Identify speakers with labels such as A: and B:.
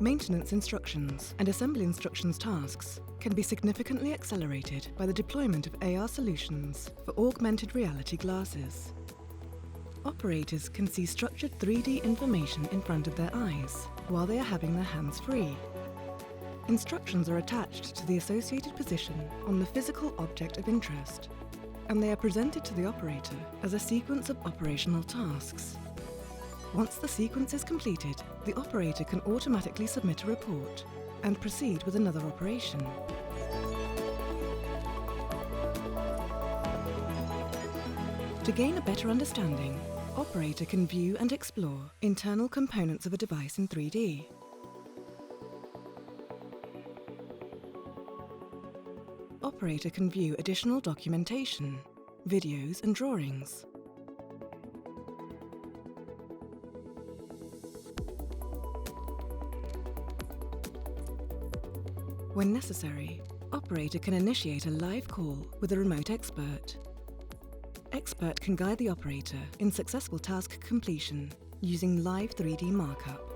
A: Maintenance instructions and assembly instructions tasks can be significantly accelerated by the deployment of AR solutions for augmented reality glasses. Operators can see structured 3D information in front of their eyes while they are having their hands free. Instructions are attached to the associated position on the physical object of interest, and they are presented to the operator as a sequence of operational tasks. Once the sequence is completed, the operator can automatically submit a report and proceed with another operation. To gain a better understanding, operator can view and explore internal components of a device in 3D. Operator can view additional documentation, videos and drawings. When necessary, operator can initiate a live call with a remote expert. Expert can guide the operator in successful task completion using live 3D markup.